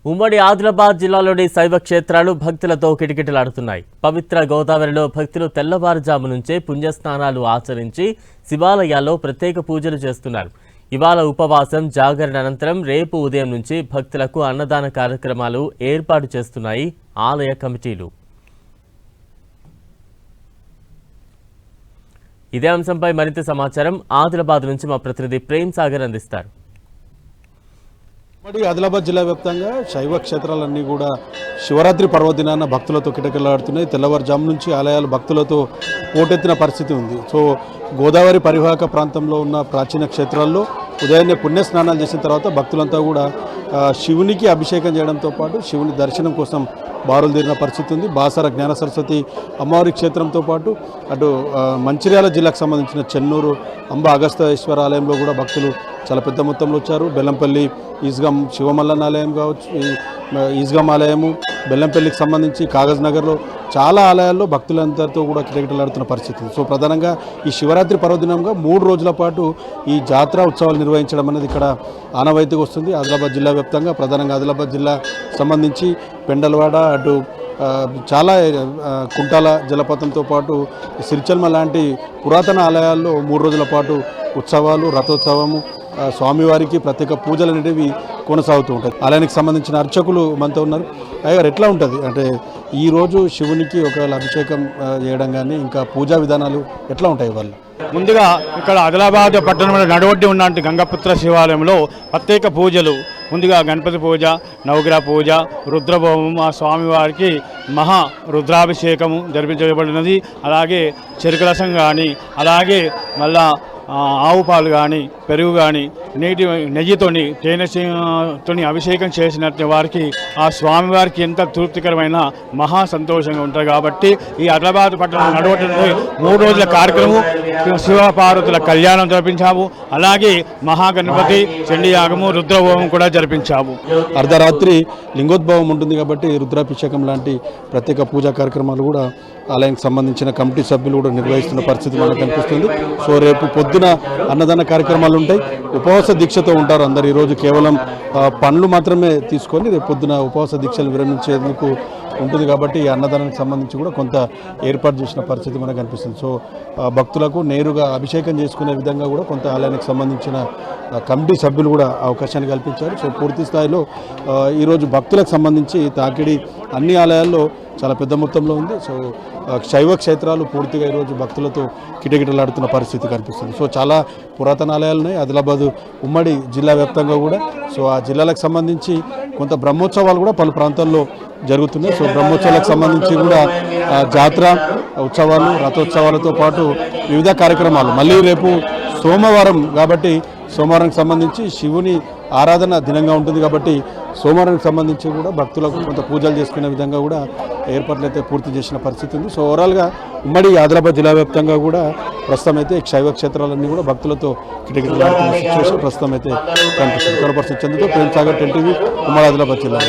ఉమ్మడి ఆదిలాబాద్ జిల్లాలోని శైవ క్షేత్రాలు భక్తులతో కిటకిటలాడుతున్నాయి. పవిత్ర గోదావరిలో భక్తులు తెల్లవారుజాము నుంచే పుణ్యస్నానాలు ఆచరించి శివాలయాల్లో ప్రత్యేక పూజలు చేస్తున్నారు. ఇవాళ ఉపవాసం జాగరణ అనంతరం రేపు ఉదయం నుంచి భక్తులకు అన్నదాన కార్యక్రమాలు ఏర్పాటు చేస్తున్నాయి ఆలయ కమిటీలు. ఇదే అంశంపై మరింత సమాచారం ఆదిలాబాద్ నుంచి మా ప్రతినిధి ప్రేమ్ సాగర్ అందిస్తారు. మరి ఆదిలాబాద్ జిల్లా వ్యాప్తంగా శైవ క్షేత్రాలన్నీ కూడా శివరాత్రి పర్వదినాన భక్తులతో కిటకిటలాడుతున్నాయి. తెల్లవారుజాము నుంచి ఆలయాలు భక్తులతో పోటెత్తిన పరిస్థితి ఉంది. సో గోదావరి పరివాహక ప్రాంతంలో ఉన్న ప్రాచీన క్షేత్రాల్లో ఉదయాన్నే పుణ్యస్నానాలు చేసిన తర్వాత భక్తులంతా కూడా శివునికి అభిషేకం చేయడంతో పాటు శివుని దర్శనం కోసం బారులు తీరిన పరిస్థితి ఉంది. బాసర జ్ఞాన సరస్వతి అమ్మవారి క్షేత్రంతో పాటు అటు మంచిర్యాల జిల్లాకు సంబంధించిన చెన్నూరు అంబ అగస్తేశ్వర ఆలయంలో కూడా భక్తులు చాలా పెద్ద మొత్తంలో వచ్చారు. బెల్లంపల్లి ఈస్గాం శివమల్లన్న ఆలయం కావచ్చు, ఈస్గాం ఆలయము, బెల్లంపల్లికి సంబంధించి కాగజ్ నగర్లో చాలా ఆలయాల్లో భక్తులందరితో కూడా కిటకిటలాడుతున్న పరిస్థితి. సో ప్రధానంగా ఈ శివరాత్రి పర్వదినంగా 3 రోజుల పాటు ఈ జాతర ఉత్సవాలు నిర్వహించడం అనేది ఇక్కడ ఆనవాయితీగా వస్తుంది. ఆదిలాబాద్ జిల్లా వ్యాప్తంగా ప్రధానంగా ఆదిలాబాద్ జిల్లా సంబంధించి పెండలవాడ అటు చాలా కుంటాల జలపాతంతో పాటు సిరిచల్మ లాంటి పురాతన ఆలయాల్లో 3 రోజుల పాటు ఉత్సవాలు, రథోత్సవము, స్వామివారికి ప్రత్యేక పూజలు అనేవి కొనసాగుతూ ఉంటాయి. ఆలయానికి సంబంధించిన అర్చకులు మనతో ఉన్నారు. అయ్యారు, ఎట్లా ఉంటుంది అంటే ఈరోజు శివునికి ఒకవేళ అభిషేకం చేయడం కానీ ఇంకా పూజా విధానాలు ఎట్లా ఉంటాయి వాళ్ళు? ముందుగా ఇక్కడ ఆదిలాబాద్ పట్టణంలో నడవడ్డి ఉన్నటువంటి గంగపుత్ర శివాలయంలో ప్రత్యేక పూజలు, ముందుగా గణపతి పూజ, నవగ్రహ పూజ, రుద్రభోమం, ఆ స్వామివారికి మహా రుద్రాభిషేకము జరిపించబడినది. అలాగే చెరుకు రసం కానీ, అలాగే మళ్ళా ఆవు పాలు కానీ, పెరుగు కానీ, నెయ్యితోని తేనెతోని అభిషేకం చేసినట్టు వారికి ఆ స్వామివారికి ఎంత తృప్తికరమైన మహా సంతోషంగా ఉంటారు. కాబట్టి ఈ ఆదిలాబాద్ పట్టణం నడవటంలో 3 రోజుల కార్యక్రమం శివపార్వతుల కళ్యాణం జరిపించాము. అలాగే మహాగణపతి చండీయాగము, రుద్రభోమం కూడా జరిపించాము. అర్ధరాత్రి లింగోద్భవం ఉంటుంది కాబట్టి రుద్రాభిషేకం లాంటి ప్రత్యేక పూజా కార్యక్రమాలు కూడా ఆలయానికి సంబంధించిన కమిటీ సభ్యులు కూడా నిర్వహిస్తున్న పరిస్థితి మనకు కనిపిస్తుంది. సో రేపు పొద్దున అన్నదాన కార్యక్రమాలు ఉంటాయి. ఉపవాస దీక్షతో ఉంటారు అందరు. ఈరోజు కేవలం పండ్లు మాత్రమే తీసుకొని రేపు పొద్దున ఉపవాస దీక్షలు విరమించేందుకు ఉంటుంది. కాబట్టి ఈ అన్నదానానికి సంబంధించి కూడా కొంత ఏర్పాటు చేసిన పరిస్థితి మనకు కనిపిస్తుంది. సో భక్తులకు నేరుగా అభిషేకం చేసుకునే విధంగా కూడా కొంత ఆలయానికి సంబంధించిన కమిటీ సభ్యులు కూడా అవకాశాన్ని కల్పించారు. సో పూర్తి స్థాయిలో ఈరోజు భక్తులకు సంబంధించి తాకిడి అన్ని ఆలయాల్లో చాలా పెద్ద మొత్తంలో ఉంది. సో శైవ క్షేత్రాలు పూర్తిగా ఈరోజు భక్తులతో కిటకిటలాడుతున్న పరిస్థితి కనిపిస్తుంది. సో చాలా పురాతన ఆలయాలు ఉన్నాయి ఆదిలాబాద్ ఉమ్మడి జిల్లా వ్యాప్తంగా కూడా. సో ఆ జిల్లాలకు సంబంధించి కొంత బ్రహ్మోత్సవాలు కూడా పలు ప్రాంతాల్లో జరుగుతున్నాయి. సో బ్రహ్మోత్సవాలకు సంబంధించి కూడా జాతర ఉత్సవాలు, రథోత్సవాలతో పాటు వివిధ కార్యక్రమాలు. మళ్ళీ రేపు సోమవారం కాబట్టి సోమవారానికి సంబంధించి శివుని ఆరాధన దినంగా ఉంటుంది. కాబట్టి సోమవారానికి సంబంధించి కూడా భక్తులకు కొంత పూజలు చేసుకునే విధంగా కూడా ఏర్పాట్లు అయితే పూర్తి చేసిన పరిస్థితి ఉంది. సో ఓవరాల్గా ఉమ్మడి ఆదిలాబాద్ జిల్లా వ్యాప్తంగా కూడా ప్రస్తుతం అయితే శైవ క్షేత్రాలన్నీ కూడా భక్తులతో కిటకిటలాడుతున్న సిచ్యువేషన్ ప్రస్తుతం అయితే కనిపిస్తుంది. కనపరుస్తున్న చంద్రతో ప్రేమ్ సాగర్, 10 టీవీ, ఉమ్మడి ఆదిలాబాద్ జిల్లా.